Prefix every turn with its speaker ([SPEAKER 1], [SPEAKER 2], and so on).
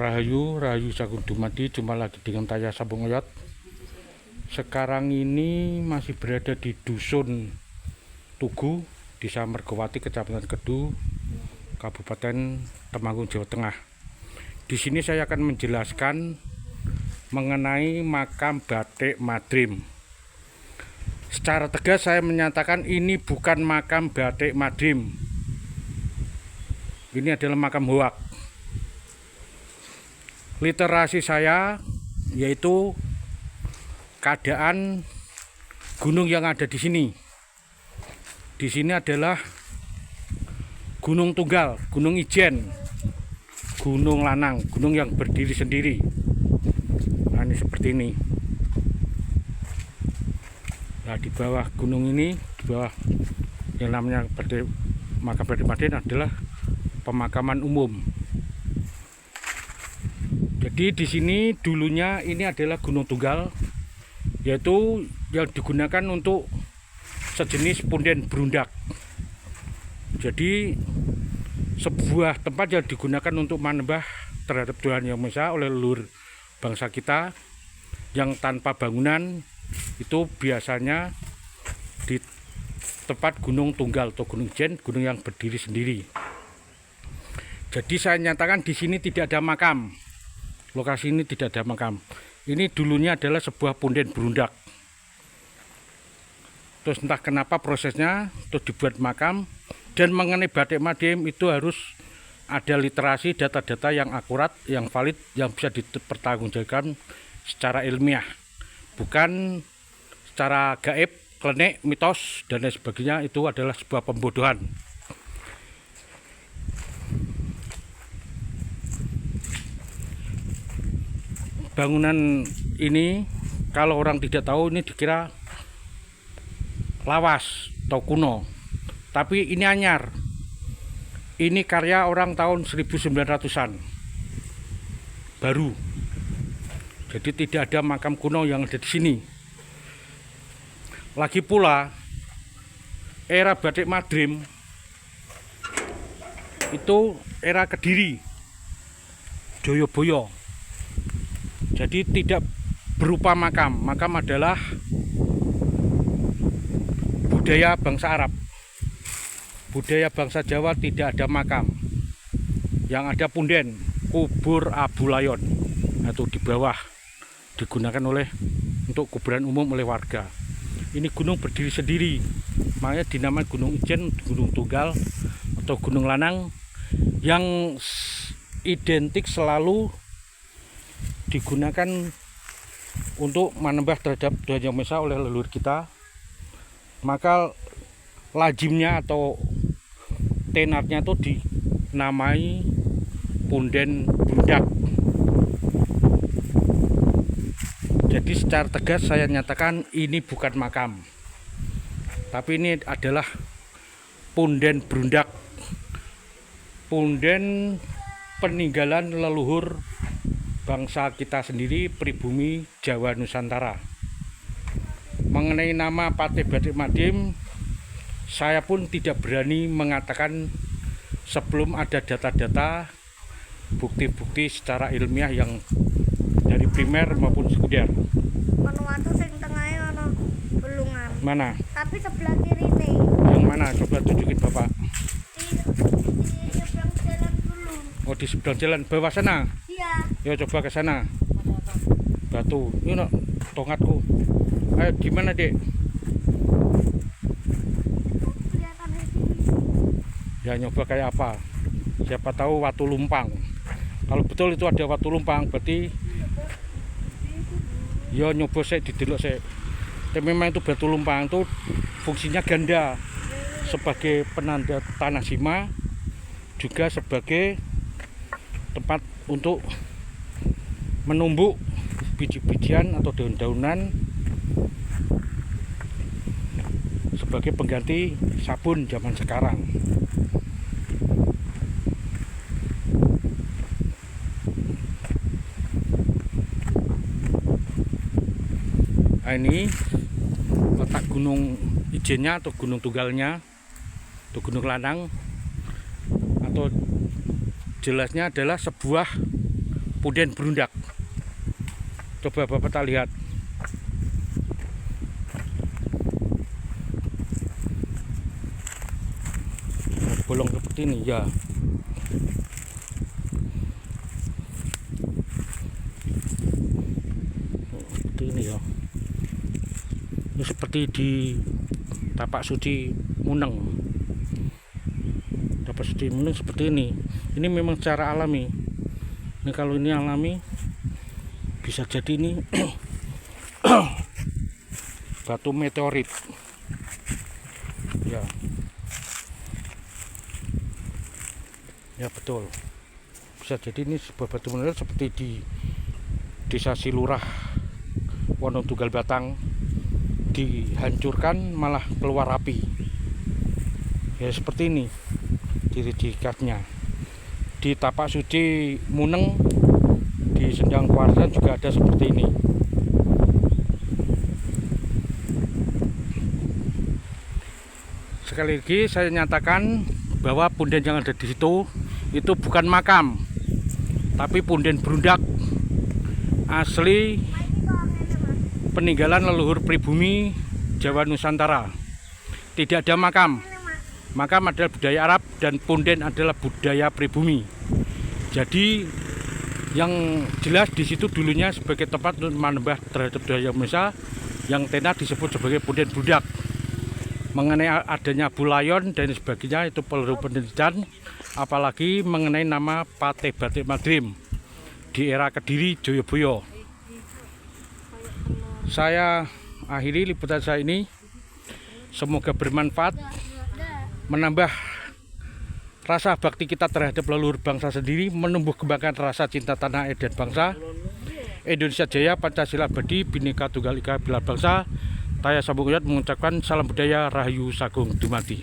[SPEAKER 1] Rahayu Sagung Dumadi, jumpa lagi dengan Taya Sambung Oyot. Sekarang ini masih berada di Dusun Tugu, Desa Mergowati, Kecamatan Kedu, Kabupaten Temanggung, Jawa Tengah. Di sini saya akan menjelaskan mengenai makam Batik Madrim. Secara tegas saya menyatakan ini bukan makam Batik Madrim. Ini adalah makam hoak. Literasi saya yaitu keadaan gunung yang ada di sini. Di sini adalah Gunung Tunggal, Gunung Ijen, Gunung Lanang, gunung yang berdiri sendiri. Nah, ini seperti ini. Nah, di bawah gunung ini, di bawah yang namanya makam Batik Madrim adalah pemakaman umum. Jadi di sini dulunya ini adalah Gunung Tunggal, yaitu yang digunakan untuk sejenis punden berundak. Jadi sebuah tempat yang digunakan untuk menyembah terhadap Tuhan Yang Maha Esa oleh leluhur bangsa kita yang tanpa bangunan, itu biasanya di tempat Gunung Tunggal atau Gunung Ijen, gunung yang berdiri sendiri. Jadi saya nyatakan di sini tidak ada makam. Lokasi ini tidak ada makam. Ini dulunya adalah sebuah punden berundak. Terus entah kenapa prosesnya terus dibuat makam. Dan mengenai Batik Madrim itu harus ada literasi, data-data yang akurat, yang valid, yang bisa dipertanggungjawabkan secara ilmiah, bukan secara gaib, klenik, mitos dan lain sebagainya. Itu adalah sebuah pembodohan. Bangunan ini kalau orang tidak tahu ini dikira lawas atau kuno, tapi ini anyar. Ini karya orang tahun 1900-an baru. Jadi tidak ada makam kuno yang ada di sini. Lagi pula era Batik Madrim itu era Kediri, Joyoboyo. Jadi tidak berupa makam. Makam adalah budaya bangsa Arab. Budaya bangsa Jawa tidak ada makam. Yang ada punden, kubur Abu Layon. Itu di bawah digunakan untuk kuburan umum oleh warga. Ini gunung berdiri sendiri. Makanya dinamai Gunung Ijen, Gunung Tunggal atau Gunung Lanang, yang identik selalu digunakan untuk menyembah terhadap Tuhan Yang Maha Esa oleh leluhur kita. Maka lazimnya atau tenarnya itu dinamai punden berundak. Jadi secara tegas saya nyatakan ini bukan makam, tapi ini adalah punden berundak, punden peninggalan leluhur bangsa kita sendiri, pribumi Jawa Nusantara. Mengenai nama Batik Madrim, saya pun tidak berani mengatakan sebelum ada data-data, bukti-bukti secara ilmiah yang dari primer maupun sekunder.
[SPEAKER 2] Ono watu sing tengahe ono bulungan.
[SPEAKER 1] Mana?
[SPEAKER 2] Tapi sebelah kiri nih.
[SPEAKER 1] Yang mana? Coba tunjukin Bapak.
[SPEAKER 2] Di seberang jalan dulu.
[SPEAKER 1] Oh, di seberang jalan bawah sana.
[SPEAKER 2] Iya.
[SPEAKER 1] Yo coba ke sana. Batu. Ini no, tongkatku. Ayo gimana, Dek?
[SPEAKER 2] Kelihatan di sini.
[SPEAKER 1] Ya nyoba kayak apa? Siapa tahu watu lumpang. Kalau betul itu ada watu lumpang, berarti ya nyoba saya didelok saya. Tapi memang itu batu lumpang itu fungsinya ganda, sebagai penanda tanah sima, juga sebagai tempat untuk menumbuk biji-bijian atau daun-daunan sebagai pengganti sabun zaman sekarang. Nah, ini letak Gunung Ijennya atau Gunung Tunggalnya atau Gunung Lanang, atau jelasnya adalah sebuah punden berundak. Coba Bapak tak lihat. Bolong seperti ini ya. Seperti ini ya. Ini seperti di tapak suci Muneng. Tapak suci Muneng seperti ini. Ini memang secara alami. Ini kalau ini alami bisa jadi ini batu meteorit. Ya. Ya betul, bisa jadi ini sebuah batu meteorit seperti di Desa Silurah Wonotunggal Batang, dihancurkan malah keluar api. Ya seperti ini ciri khasnya. Di tapak suci Muneng di Sendang Kuarsan juga ada seperti ini. Sekali lagi saya nyatakan bahwa punden yang ada di situ itu bukan makam, tapi punden berundak asli peninggalan leluhur pribumi Jawa Nusantara. Tidak ada makam. Makam adalah budaya Arab dan punden adalah budaya pribumi. Jadi yang jelas di situ dulunya sebagai tempat untuk menambah terhadap budaya Indonesia, yang tenar disebut sebagai punden berundak. Mengenai adanya bulayon dan sebagainya itu perlu penelitian, apalagi mengenai nama Patih Batik Madrim di era Kediri Joyoboyo. Saya akhiri liputan saya ini, semoga bermanfaat, menambah rasa bakti kita terhadap leluhur bangsa sendiri, menumbuh kembangkan rasa cinta tanah air dan bangsa. Indonesia Jaya, Pancasila Abadi, Bhinneka Tunggal Ika, Bela Bangsa. Saya Sambung Uyat mengucapkan salam budaya Rahayu Sagung Dumadi.